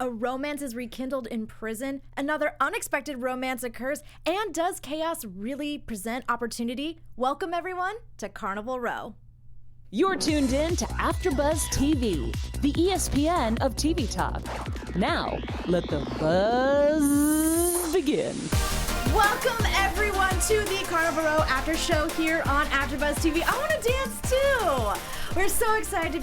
A romance is rekindled in prison. Another unexpected romance occurs. And does chaos really present opportunity? Welcome, everyone, to Carnival Row. You're tuned in to AfterBuzz TV, the ESPN of TV talk. Now, let the buzz begin. Welcome, everyone, to the Carnival Row After Show here on AfterBuzz TV. I want to dance, too. We're so excited to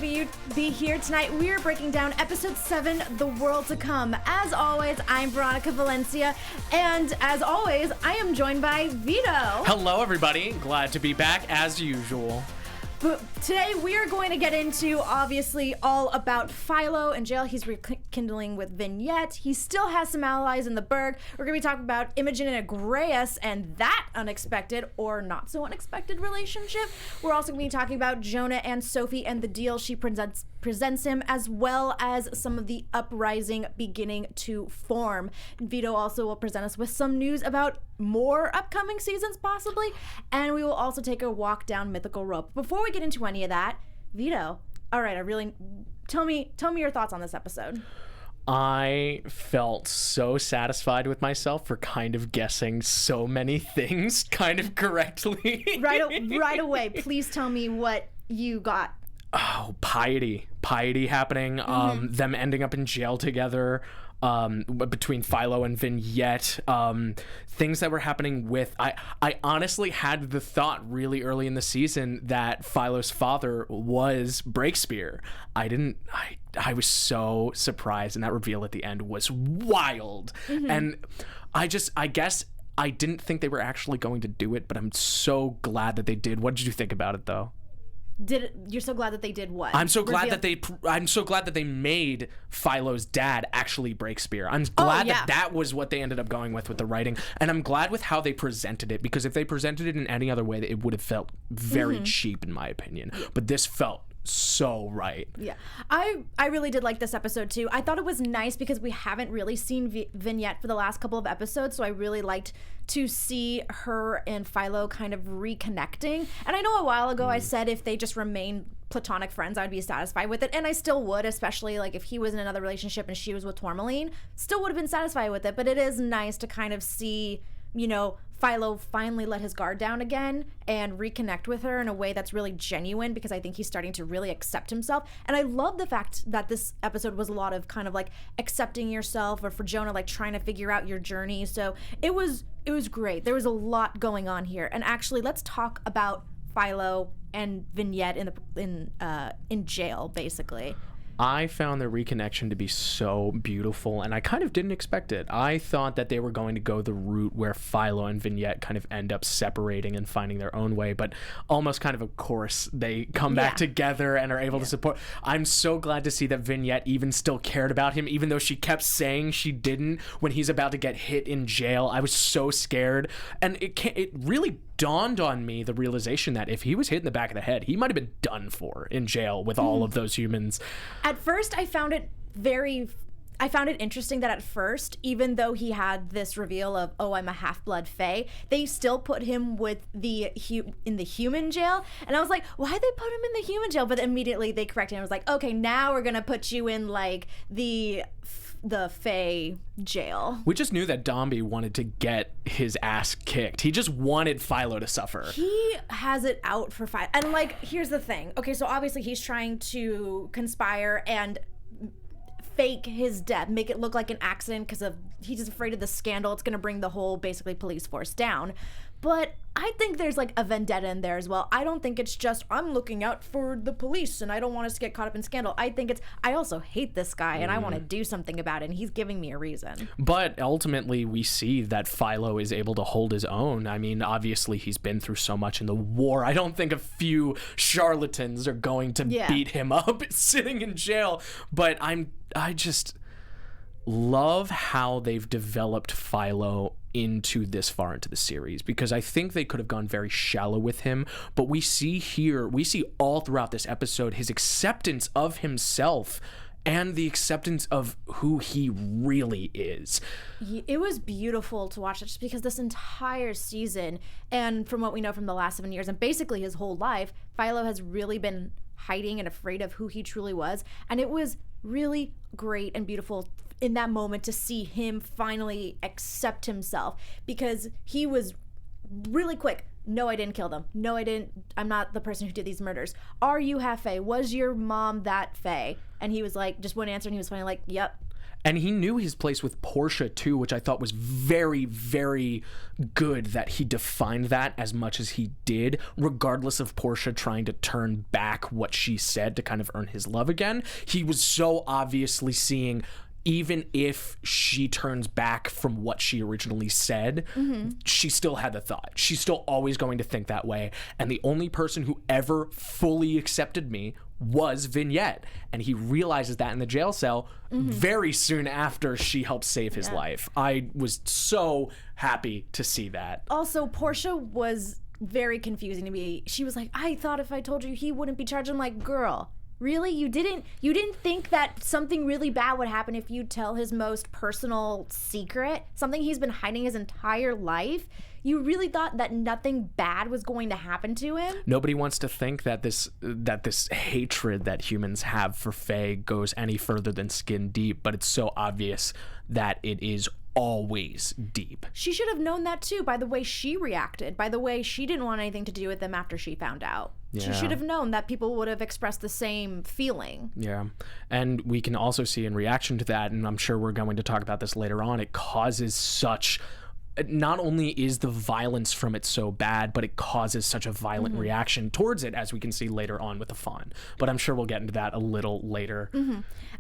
be here tonight. We're breaking down Episode 7, The World to Come. As always, I'm Veronica Valencia, and as always, I am joined by Vito. Hello, everybody. Glad to be back, as usual. But today we are going to get into, obviously, all about Philo in jail. He's rekindling with Vignette. He still has some allies in the burg. We're going to be talking about Imogen and Agreus and that unexpected or not so unexpected relationship. We're also going to be talking about Jonah and Sophie and the deal she presents him, as well as some of the uprising beginning to form. Vito also will present us with some news about more upcoming seasons, possibly, and we will also take a walk down Mythical Row. But before we get into any of that, Vito, all right, tell me your thoughts on this episode. I felt so satisfied with myself for kind of guessing so many things kind of correctly. Right away, please tell me what you got. Oh, piety happening, them ending up in jail together, between Philo and Vignette, things that were happening with, I honestly had the thought really early in the season that Philo's father was Breakspear. I was so surprised, and that reveal at the end was wild. And I guess I didn't think they were actually going to do it, but I'm so glad that they did. What did you think about it, though? You're so glad that they did what? I'm so glad that they made Philo's dad actually Breakspear. I'm glad that was what they ended up going with the writing, and I'm glad with how they presented it, because if they presented it in any other way, it would have felt very cheap, in my opinion. But this felt so right. Yeah, I really did like this episode too. I thought it was nice because we haven't really seen Vignette for the last couple of episodes, so I really liked to see her and Philo kind of reconnecting. And I know a while ago I said if they just remained platonic friends, I'd be satisfied with it, and I still would, especially like if he was in another relationship and she was with Tourmaline, still would have been satisfied with it. But it is nice to kind of see, Philo finally let his guard down again and reconnect with her in a way that's really genuine, because I think he's starting to really accept himself. And I love the fact that this episode was a lot of kind of like accepting yourself, or for Jonah, like trying to figure out your journey. So it was great. There was a lot going on here. And actually, let's talk about Philo and Vignette in jail, basically. I found the reconnection to be so beautiful, and I kind of didn't expect it. I thought that they were going to go the route where Philo and Vignette kind of end up separating and finding their own way, but almost kind of course, they come back together and are able to support. I'm so glad to see that Vignette even still cared about him, even though she kept saying she didn't when he's about to get hit in jail. I was so scared, and it really dawned on me the realization that if he was hit in the back of the head, he might have been done for in jail with all of those humans. At first, I found it interesting that at first, even though he had this reveal of, I'm a half-blood fae, they still put him with in the human jail. And I was like, why'd they put him in the human jail? But immediately they corrected him. I was like, okay, now we're gonna put you in like the fae jail. We just knew that Dombey wanted to get his ass kicked. He just wanted Philo to suffer. He has it out for Philo. And like, here's the thing. Okay, so obviously he's trying to conspire and fake his death, make it look like an accident because he's just afraid of the scandal. It's going to bring the whole basically police force down. But I think there's like a vendetta in there as well. I don't think it's just, I'm looking out for the police and I don't want us to get caught up in scandal. I think it's, I also hate this guy and I want to do something about it, and he's giving me a reason. But ultimately we see that Philo is able to hold his own. I mean, obviously he's been through so much in the war. I don't think a few charlatans are going to beat him up sitting in jail. But I just love how they've developed Philo into this far into the series, because I think they could have gone very shallow with him, but we see all throughout this episode his acceptance of himself and the acceptance of who he really is. It was beautiful to watch it, just because this entire season, and from what we know from the last 7 years and basically his whole life, Philo has really been hiding and afraid of who he truly was, and it was really great and beautiful in that moment to see him finally accept himself, because he was really quick. No, I didn't kill them. No, I didn't. I'm not the person who did these murders. Are you half Fae? Was your mom that Fae? And he was like, just wouldn't answer, and he was finally like, yep. And he knew his place with Portia too, which I thought was very, very good that he defined that as much as he did, regardless of Portia trying to turn back what she said to kind of earn his love again. He was so obviously seeing, even if she turns back from what she originally said, she still had the thought. She's still always going to think that way. And the only person who ever fully accepted me was Vignette. And he realizes that in the jail cell very soon after she helps save his life. I was so happy to see that. Also, Portia was very confusing to me. She was like, I thought if I told you he wouldn't be charged. I'm like, girl, really? You didn't think that something really bad would happen if you tell his most personal secret? Something he's been hiding his entire life? You really thought that nothing bad was going to happen to him? Nobody wants to think that this hatred that humans have for Fae goes any further than skin deep, but it's so obvious that it is always deep. She should have known that too by the way she reacted, by the way she didn't want anything to do with them after she found out. Yeah. She should have known that people would have expressed the same feeling. Yeah. And we can also see in reaction to that, and I'm sure we're going to talk about this later on, it causes such... Not only is the violence from it so bad, but it causes such a violent reaction towards it, as we can see later on with the fawn. But I'm sure we'll get into that a little later.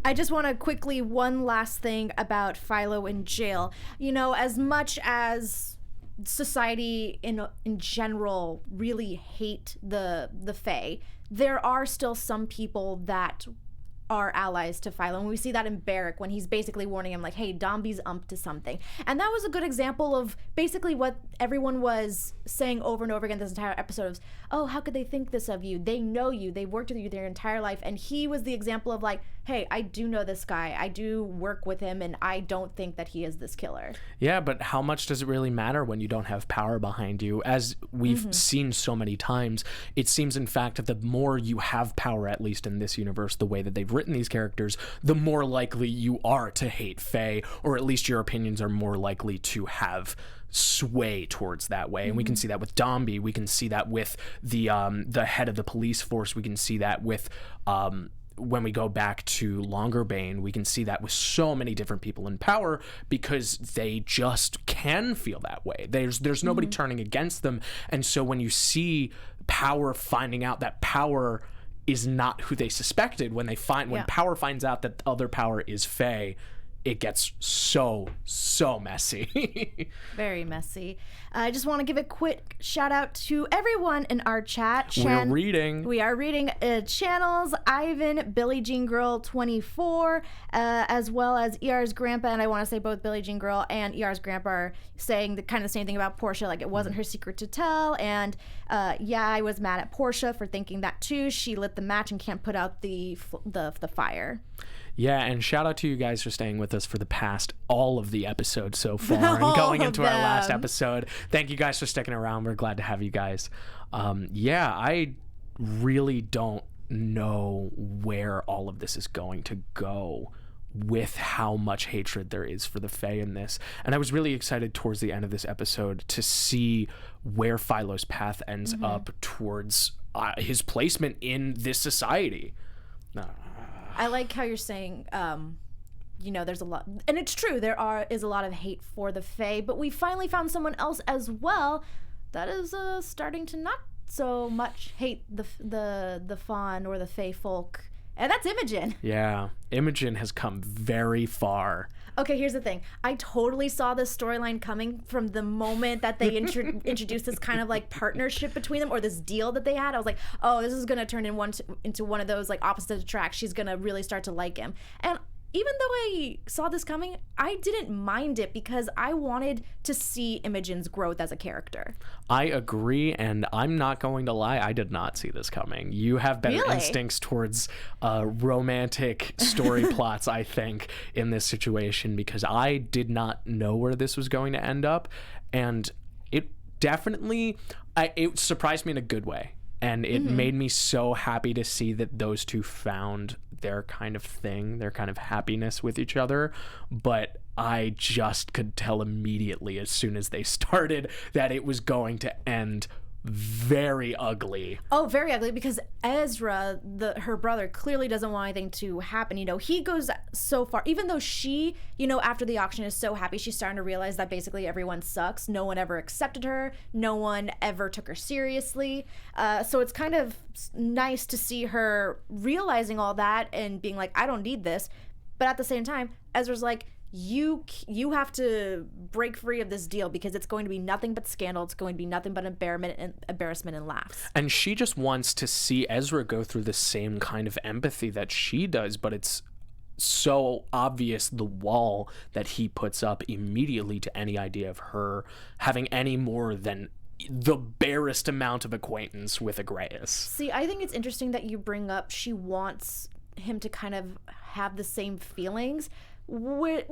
I just want to quickly, one last thing about Philo in jail. You know, as much as society in general really hate the Fae, there are still some people that are allies to Philo, and we see that in Barrack when he's basically warning him like, hey, Dombey's up to something. And that was a good example of basically what everyone was saying over and over again this entire episode of, oh, how could they think this of you? They know you, they've worked with you their entire life. And he was the example of like, hey, I do know this guy, I do work with him, and I don't think that he is this killer. Yeah, but how much does it really matter when you don't have power behind you? As we've seen so many times, it seems in fact that the more you have power, at least in this universe, the way that they've written these characters, the more likely you are to hate Fae, or at least your opinions are more likely to have sway towards that way. And we can see that with Dombey, we can see that with the head of the police force, we can see that with when we go back to Longerbane, we can see that with so many different people in power, because they just can feel that way. There's nobody turning against them. And so when you see power finding out that power is not who they suspected, when power finds out that other power is Fae, it gets so messy. Very messy. I just want to give a quick shout out to everyone in our chat. We are reading channels Ivan, Billie Jean Girl 24, as well as ER's grandpa, and I want to say both Billie Jean Girl and ER's grandpa are saying the kind of same thing about Portia, like it wasn't her secret to tell. And I was mad at Portia for thinking that too. She lit the match and can't put out the fire. Yeah, and shout out to you guys for staying with us for the past all of the episodes so far and going into our last episode. Thank you guys for sticking around. We're glad to have you guys. I really don't know where all of this is going to go with how much hatred there is for the Fae in this. And I was really excited towards the end of this episode to see where Philo's path ends up towards his placement in this society. I like how you're saying, there's a lot, and it's true, is a lot of hate for the Fae, but we finally found someone else as well that is starting to not so much hate the fawn or the Fae folk, and that's Imogen. Yeah, Imogen has come very far. Okay, here's the thing. I totally saw this storyline coming from the moment that they introduced this kind of like partnership between them, or this deal that they had. I was like, oh, this is going to turn into one of those like opposite attracts. She's going to really start to like him. And even though I saw this coming, I didn't mind it because I wanted to see Imogen's growth as a character. I agree, and I'm not going to lie, I did not see this coming. You have better instincts towards romantic story plots, I think, in this situation, because I did not know where this was going to end up, and it definitely, it surprised me in a good way. And it made me so happy to see that those two found their kind of thing, their kind of happiness with each other. But I just could tell immediately as soon as they started that it was going to end very ugly. Oh, very ugly, because Ezra, her brother, clearly doesn't want anything to happen. You know, he goes so far, even though she, you know, after the auction is so happy, she's starting to realize that basically everyone sucks. No one ever accepted her. No one ever took her seriously. So it's kind of nice to see her realizing all that and being like, I don't need this. But at the same time, Ezra's like, you have to break free of this deal, because it's going to be nothing but scandal. It's going to be nothing but embarrassment and laughs. And she just wants to see Ezra go through the same kind of empathy that she does, but it's so obvious the wall that he puts up immediately to any idea of her having any more than the barest amount of acquaintance with Agreus. See, I think it's interesting that you bring up she wants him to kind of have the same feelings. Where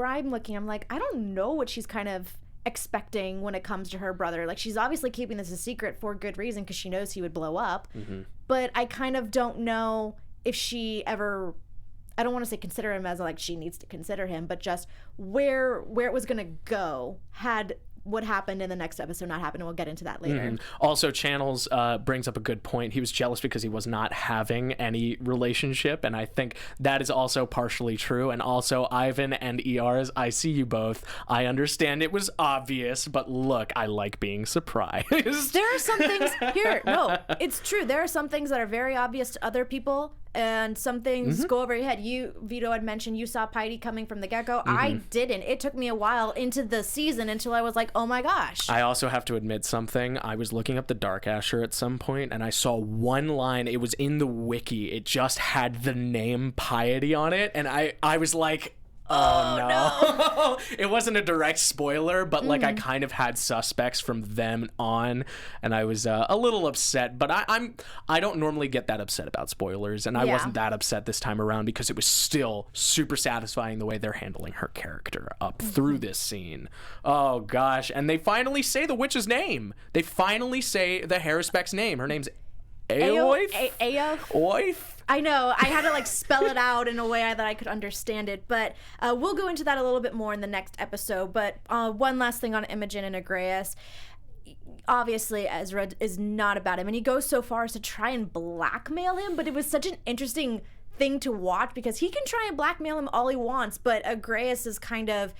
I'm looking, I'm like, I don't know what she's kind of expecting when it comes to her brother. Like, she's obviously keeping this a secret for good reason, because she knows he would blow up. Mm-hmm. But I kind of don't know if she ever, I don't want to say consider him as like she needs to consider him, but just where it was going to go had what happened in the next episode not happened, and we'll get into that later. Mm-hmm. Also, Channels brings up a good point. He was jealous because he was not having any relationship, and I think that is also partially true. And also, Ivan and ERs, I see you both. I understand it was obvious, but look, I like being surprised. There are some things here. No, it's true. There are some things that are very obvious to other people, and some things go over your head. You, Vito, had mentioned you saw Piety coming from the get-go. I didn't. It took me a while into the season until I was like, oh my gosh. I also have to admit something. I was looking up the Dark Asher at some point, and I saw one line. It was in the wiki. It just had the name Piety on it, and I was like, oh no. It wasn't a direct spoiler, but like I kind of had suspects from then on, and I was a little upset. But I don't normally get that upset about spoilers, and I wasn't that upset this time around, because it was still super satisfying the way they're handling her character up through this scene. Oh gosh, and they finally say the witch's name. They finally say the Harrispeck's name. Her name's Oif. I know. I had to like spell it out in a way that I could understand it, but we'll go into that a little bit more in the next episode. But one last thing on Imogen and Agreus. Obviously, Ezra is not about him, and he goes so far as to try and blackmail him, but it was such an interesting thing to watch, because he can try and blackmail him all he wants, but Agreus's kind of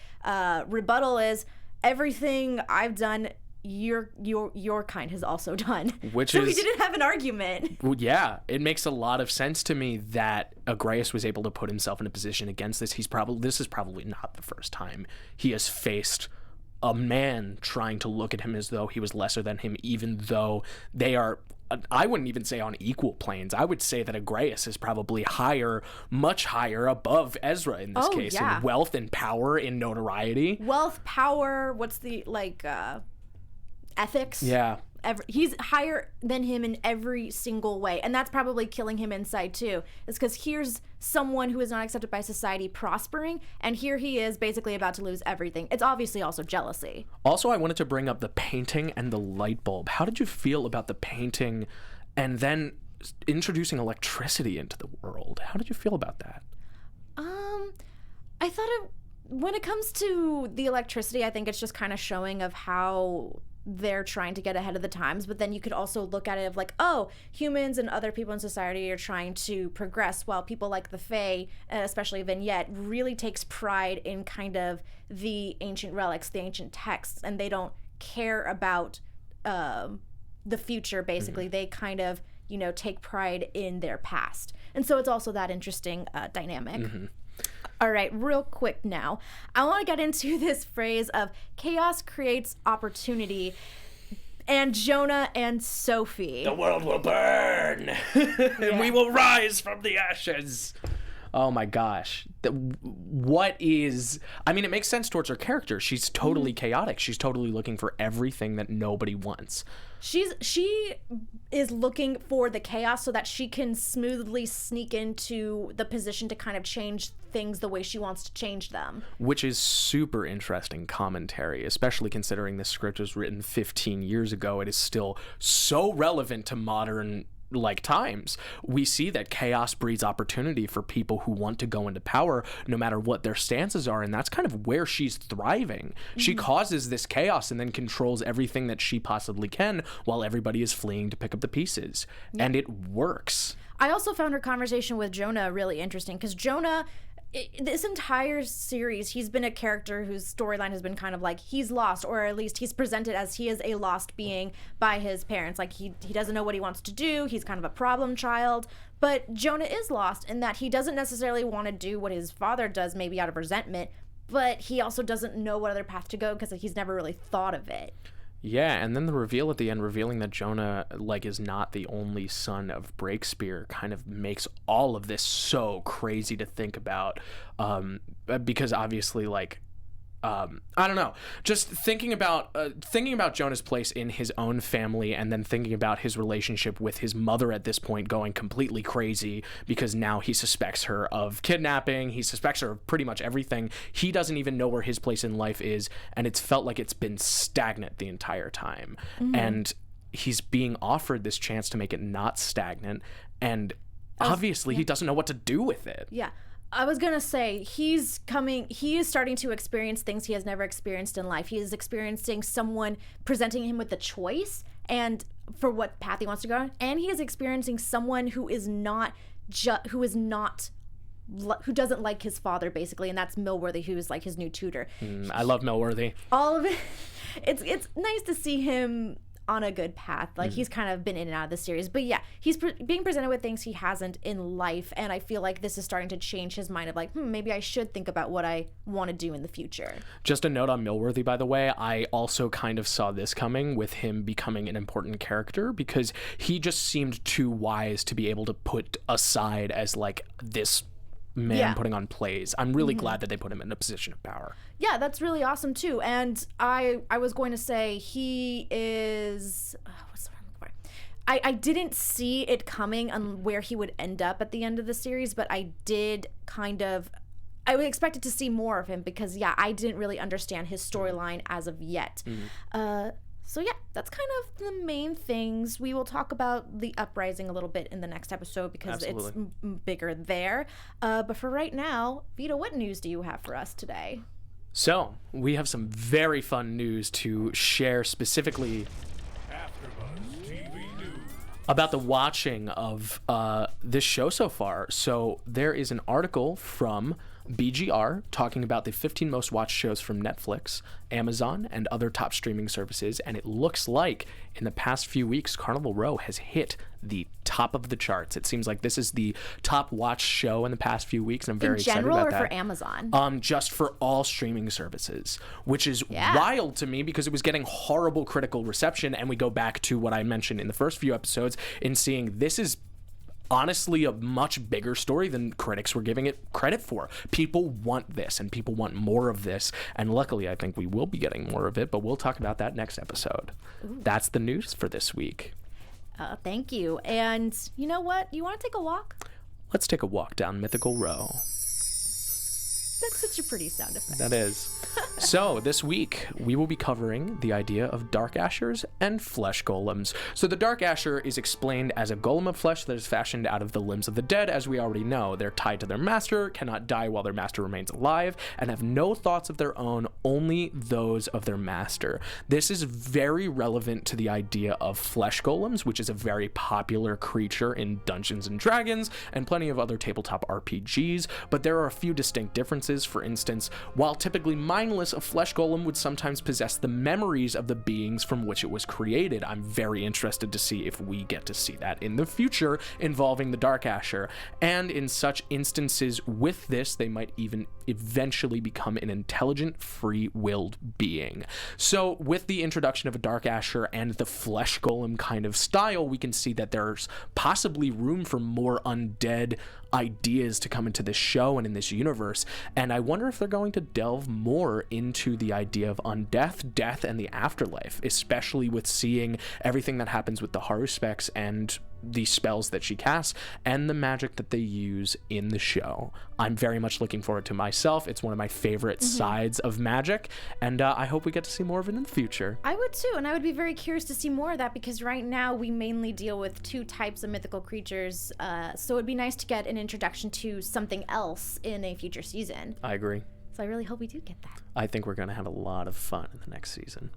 rebuttal is, everything I've done, your kind has also done. We didn't have an argument. Yeah, it makes a lot of sense to me that Agreus was able to put himself in a position against this. This is probably not the first time he has faced a man trying to look at him as though he was lesser than him, even though they are, I wouldn't even say on equal planes. I would say that Agreus is probably higher, much higher above Ezra in this case, in wealth and power, in notoriety. Wealth, power, what's the, ethics. Yeah. He's higher than him in every single way, and that's probably killing him inside too. It's because here's someone who is not accepted by society prospering, and here he is basically about to lose everything. It's obviously also jealousy. Also, I wanted to bring up the painting and the light bulb. How did you feel about the painting and then introducing electricity into the world? How did you feel about that? I thought when it comes to the electricity, I think it's just kind of showing of how they're trying to get ahead of the times, but then you could also look at it of like, oh, humans and other people in society are trying to progress, while people like the Fae, especially Vignette, really takes pride in kind of the ancient relics, the ancient texts, and they don't care about the future, basically. They kind of, take pride in their past. And so it's also that interesting dynamic. All right, real quick now. I want to get into this phrase of chaos creates opportunity, and Jonah and Sophie. The world will burn, and we will rise from the ashes. Oh my gosh. It makes sense towards her character. She's totally chaotic. She's totally looking for everything that nobody wants. She is looking for the chaos so that she can smoothly sneak into the position to kind of change things the way she wants to change them. Which is super interesting commentary, especially considering this script was written 15 years ago. It is still so relevant to modern like times, we see that chaos breeds opportunity for people who want to go into power no matter what their stances are, and that's kind of where she's thriving. She causes this chaos and then controls everything that she possibly can while everybody is fleeing to pick up the pieces, and it works. I also found her conversation with Jonah really interesting, because Jonah, this entire series, he's been a character whose storyline has been kind of like he's lost, or at least he's presented as he is a lost being by his parents. Like he doesn't know what he wants to do. He's kind of a problem child. But Jonah is lost in that he doesn't necessarily want to do what his father does, maybe out of resentment, but he also doesn't know what other path to go because he's never really thought of it. Yeah, and then the reveal at the end, revealing that Jonah, is not the only son of Breakspear, kind of makes all of this so crazy to think about, because obviously, I don't know, just thinking about Jonah's place in his own family, and then thinking about his relationship with his mother at this point going completely crazy because now he suspects her of kidnapping, he suspects her of pretty much everything. He doesn't even know where his place in life is, and it's felt like it's been stagnant the entire time. And he's being offered this chance to make it not stagnant, and obviously he doesn't know what to do with it. Yeah. I was going to say, he is starting to experience things he has never experienced in life. He is experiencing someone presenting him with a choice and for what path he wants to go on. And he is experiencing someone who doesn't like his father, basically. And that's Millworthy, who is like his new tutor. I love Millworthy. All of it. It's nice to see him on a good path. Like he's kind of been in and out of the series, but yeah, he's being presented with things he hasn't in life, and I feel like this is starting to change his mind of like, maybe I should think about what I want to do in the future. Just a note on Millworthy, by the way, I also kind of saw this coming with him becoming an important character, because he just seemed too wise to be able to put aside as like this man putting on plays. I'm really glad that they put him in a position of power. Yeah, that's really awesome too. And I was going to say he is what's the word I'm looking for? I didn't see it coming on where he would end up at the end of the series, but I did I would expected to see more of him because I didn't really understand his storyline as of yet. So yeah, that's kind of the main things. We will talk about the uprising a little bit in the next episode because it's bigger there. But for right now, Vito, what news do you have for us today? So we have some very fun news to share, specifically AfterBuzz TV News about the watching of this show so far. So there is an article from BGR talking about the 15 most watched shows from Netflix, Amazon, and other top streaming services, and it looks like in the past few weeks, Carnival Row has hit the top of the charts. It seems like this is the top watched show in the past few weeks, and I'm very excited about that. In general or for Amazon? Just for all streaming services, which is wild to me because it was getting horrible critical reception, and we go back to what I mentioned in the first few episodes in seeing this is honestly a much bigger story than critics were giving it credit for. People want this, and people want more of this, and luckily I think we will be getting more of it, but we'll talk about that next episode. That's the news for this week. Thank you. And you know what? You want to take a walk? Let's take a walk down Mythical Row. That's such a pretty sound effect. That is. So this week we will be covering the idea of dark ashers and flesh golems. So the dark asher is explained as a golem of flesh that is fashioned out of the limbs of the dead, as we already know. They're tied to their master, cannot die while their master remains alive, and have no thoughts of their own, only those of their master. This is very relevant to the idea of flesh golems, which is a very popular creature in Dungeons and Dragons and plenty of other tabletop RPGs, but there are a few distinct differences. For instance, while typically mindless, a flesh golem would sometimes possess the memories of the beings from which it was created. I'm very interested to see if we get to see that in the future involving the Dark Asher. And in such instances with this, they might even eventually become an intelligent, free-willed being. So with the introduction of a Dark Asher and the flesh golem kind of style, we can see that there's possibly room for more undead ideas to come into this show and in this universe, and I wonder if they're going to delve more into the idea of undeath, death, and the afterlife, especially with seeing everything that happens with the Haruspecs and the spells that she casts and the magic that they use in the show. I'm very much looking forward to myself. It's one of my favorite sides of magic, and I hope we get to see more of it in the future. I would too, and I would be very curious to see more of that, because right now we mainly deal with 2 types of mythical creatures, so it'd be nice to get an introduction to something else in a future season. I agree. So I really hope we do get that. I think we're going to have a lot of fun in the next season.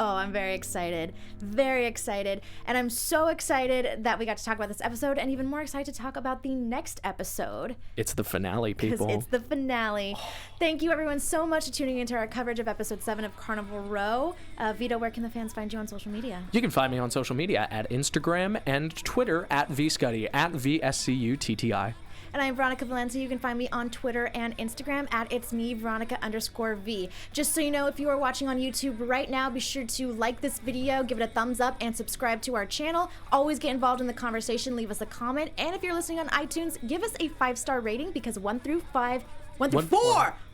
Oh, I'm very excited. Very excited. And I'm so excited that we got to talk about this episode, and even more excited to talk about the next episode. It's the finale, people. Because it's the finale. Thank you, everyone, so much for tuning into our coverage of episode 7 of Carnival Row. Vito, where can the fans find you on social media? You can find me on social media at Instagram and Twitter at vscutti, at vscutti. And I'm Veronica Valencia. You can find me on Twitter and Instagram at it's me, Veronica_V. Just so you know, if you are watching on YouTube right now, be sure to like this video, give it a thumbs up, and subscribe to our channel. Always get involved in the conversation, leave us a comment. And if you're listening on iTunes, give us a 5-star rating, because 1 through 4.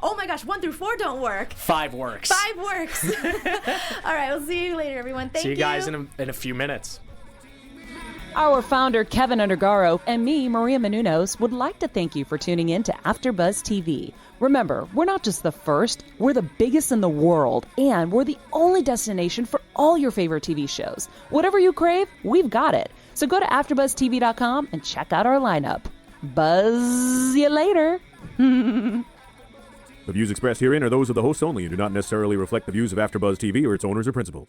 Oh my gosh, 1 through 4 don't work. 5 works. 5 works. All right, we'll see you later, everyone. Thank you. See you guys in a few minutes. Our founder, Kevin Undergaro, and me, Maria Menounos, would like to thank you for tuning in to AfterBuzz TV. Remember, we're not just the first, we're the biggest in the world, and we're the only destination for all your favorite TV shows. Whatever you crave, we've got it. So go to AfterBuzzTV.com and check out our lineup. Buzz you later. The views expressed herein are those of the hosts only and do not necessarily reflect the views of AfterBuzz TV or its owners or principals.